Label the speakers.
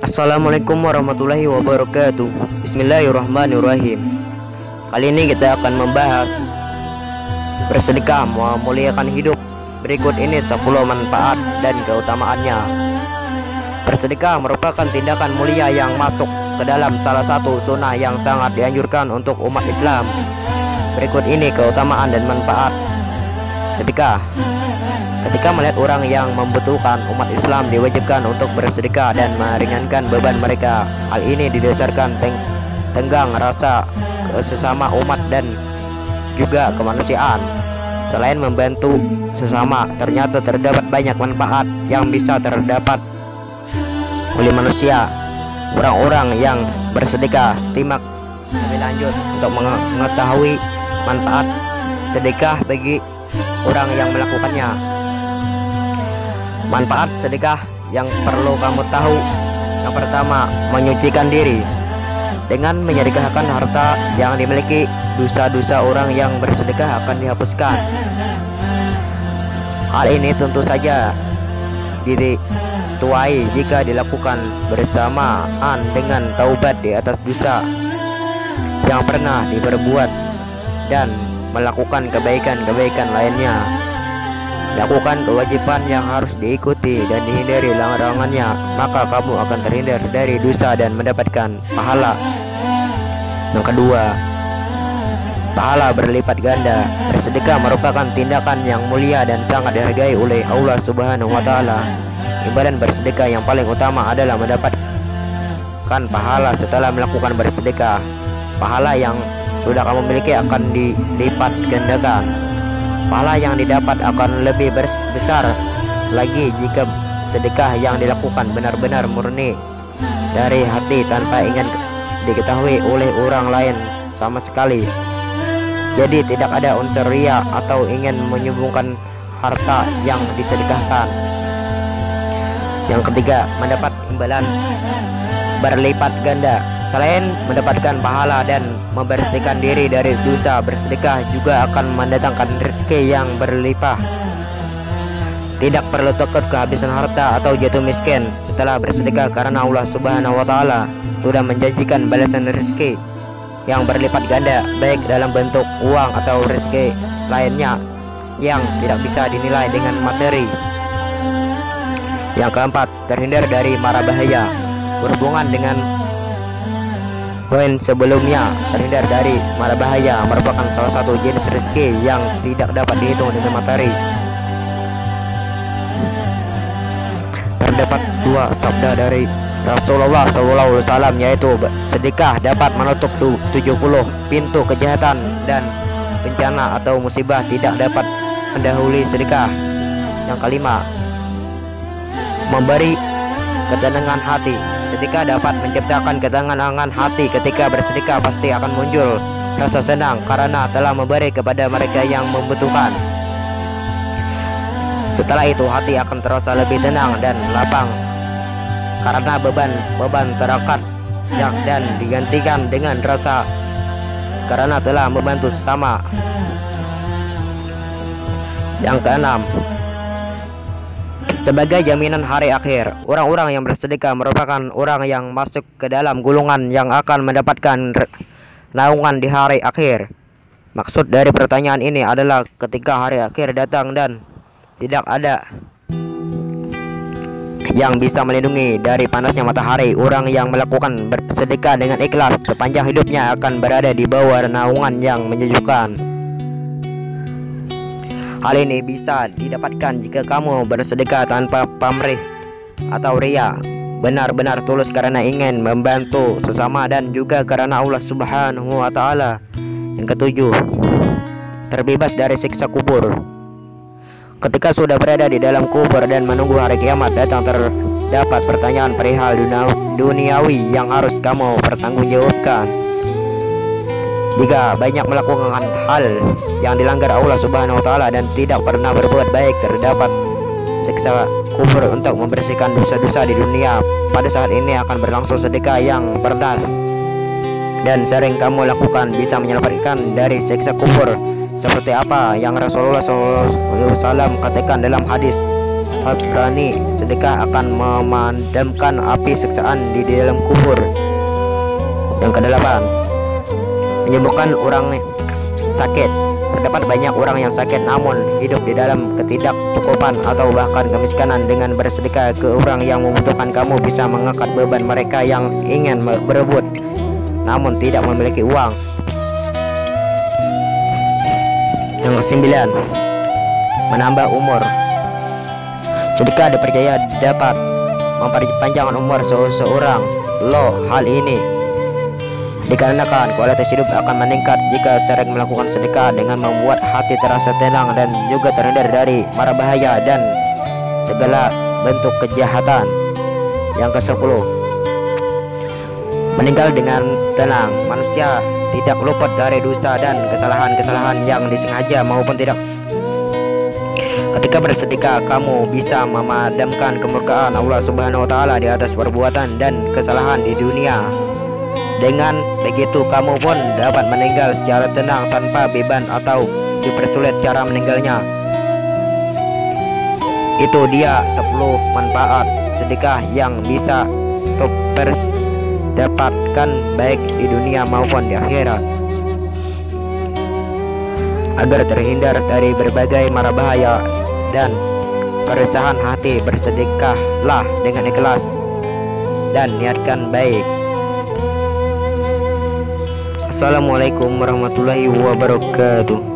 Speaker 1: Assalamualaikum warahmatullahi wabarakatuh. Bismillahirrahmanirrahim. Kali ini kita akan membahas bersedekah memuliakan hidup. Berikut ini 10 manfaat dan keutamaannya. Bersedekah merupakan tindakan mulia yang masuk ke dalam salah satu sunnah yang sangat dianjurkan untuk umat Islam. Berikut ini keutamaan dan manfaat sedekah. Ketika melihat orang yang membutuhkan, umat Islam diwajibkan untuk bersedekah dan meringankan beban mereka. Hal ini didasarkan tenggang rasa sesama umat dan juga kemanusiaan. Selain membantu sesama, ternyata terdapat banyak manfaat yang bisa terdapat oleh manusia. Orang-orang yang bersedekah, simak lebih lanjut untuk mengetahui manfaat sedekah bagi orang yang melakukannya. Manfaat sedekah yang perlu kamu tahu. Yang pertama, menyucikan diri. Dengan menyedekahkan harta yang dimiliki, dosa-dosa orang yang bersedekah akan dihapuskan. Hal ini tentu saja dituai jika dilakukan bersamaan dengan taubat di atas dosa yang pernah diperbuat dan melakukan kebaikan-kebaikan lainnya. Lakukan kewajiban yang harus diikuti dan dihindari larangannya, maka kamu akan terhindar dari dosa dan mendapatkan pahala. Yang kedua, pahala berlipat ganda. Bersedekah merupakan tindakan yang mulia dan sangat dihargai oleh Allah Subhanahu wa Ta'ala. Imbalan bersedekah yang paling utama adalah mendapatkan pahala setelah melakukan bersedekah. Pahala yang sudah kamu miliki akan dilipat gandakan. Pahala yang didapat akan lebih besar lagi jika sedekah yang dilakukan benar-benar murni dari hati tanpa ingin diketahui oleh orang lain sama sekali. Jadi tidak ada unsur riya atau ingin menyumbangkan harta yang disedekahkan. Yang ketiga, mendapat imbalan berlipat ganda. Selain mendapatkan pahala dan membersihkan diri dari dosa, bersedekah juga akan mendatangkan rezeki yang berlimpah. Tidak perlu takut kehabisan harta atau jatuh miskin setelah bersedekah, karena Allah Subhanahu wa Ta'ala sudah menjanjikan balasan rezeki yang berlipat ganda, baik dalam bentuk uang atau rezeki lainnya yang tidak bisa dinilai dengan materi. Yang keempat, terhindar dari mara bahaya. Berhubungan dengan poin sebelumnya, terhindar dari mara bahaya merupakan salah satu jenis rezeki yang tidak dapat dihitung dengan materi. Terdapat dua sabda dari Rasulullah SAW, yaitu sedekah dapat menutup 70 pintu kejahatan dan bencana atau musibah tidak dapat mendahului sedekah. Yang kelima, memberi ketenangan hati. Sedekah dapat menciptakan ketenangan hati. Ketika bersedekah pasti akan muncul rasa senang karena telah memberi kepada mereka yang membutuhkan. Setelah itu hati akan terasa lebih tenang dan lapang karena beban terangkat dan digantikan dengan rasa karena telah membantu sesama. Yang keenam, sebagai jaminan hari akhir. Orang-orang yang bersedekah merupakan orang yang masuk ke dalam golongan yang akan mendapatkan naungan di hari akhir. Maksud dari pertanyaan ini adalah ketika hari akhir datang dan tidak ada yang bisa melindungi dari panasnya matahari, orang yang melakukan bersedekah dengan ikhlas sepanjang hidupnya akan berada di bawah naungan yang menyejukkan. Hal ini bisa didapatkan jika kamu bersedekah tanpa pamrih atau riya, benar-benar tulus karena ingin membantu sesama dan juga karena Allah Subhanahu wa Ta'ala. Yang ketujuh, terbebas dari siksa kubur. Ketika sudah berada di dalam kubur dan menunggu hari kiamat datang, terdapat pertanyaan perihal duniawi yang harus kamu pertanggungjawabkan. Jika banyak melakukan hal yang dilanggar Allah Subhanahu wa Ta'ala dan tidak pernah berbuat baik, terdapat siksa kubur untuk membersihkan dosa-dosa di dunia. Pada saat ini akan berlangsung sedekah yang pernah dan sering kamu lakukan bisa menyelamatkan dari siksa kubur, seperti apa yang Rasulullah SAW katakan dalam hadis berani. Sedekah akan memadamkan api siksaan di dalam kubur. Yang kedelapan, menyembuhkan orang sakit. Terdapat banyak orang yang sakit namun hidup di dalam ketidakcukupan atau bahkan kemiskinan. Dengan bersedekah ke orang yang membutuhkan, kamu bisa mengangkat beban mereka yang ingin berebut namun tidak memiliki uang. Yang kesembilan, menambah umur. Sedekah dipercaya dapat memperpanjang umur seseorang. Loh, hal ini dikarenakan kualitas hidup akan meningkat jika sering melakukan sedekah, dengan membuat hati terasa tenang dan juga terhindar dari mara bahaya dan segala bentuk kejahatan. Yang ke-10, meninggal dengan tenang. Manusia tidak luput dari dosa dan kesalahan-kesalahan yang disengaja maupun tidak. Ketika bersedekah, kamu bisa memadamkan kemurkaan Allah Subhanahu wa taala di atas perbuatan dan kesalahan di dunia. Dengan begitu, kamu pun dapat meninggal secara tenang tanpa beban atau dipersulit cara meninggalnya. Itu dia 10 manfaat sedekah yang bisa dapatkan baik di dunia maupun di akhirat. Agar terhindar dari berbagai mara bahaya dan keresahan hati, bersedekahlah dengan ikhlas dan niatkan baik. Assalamualaikum warahmatullahi wabarakatuh.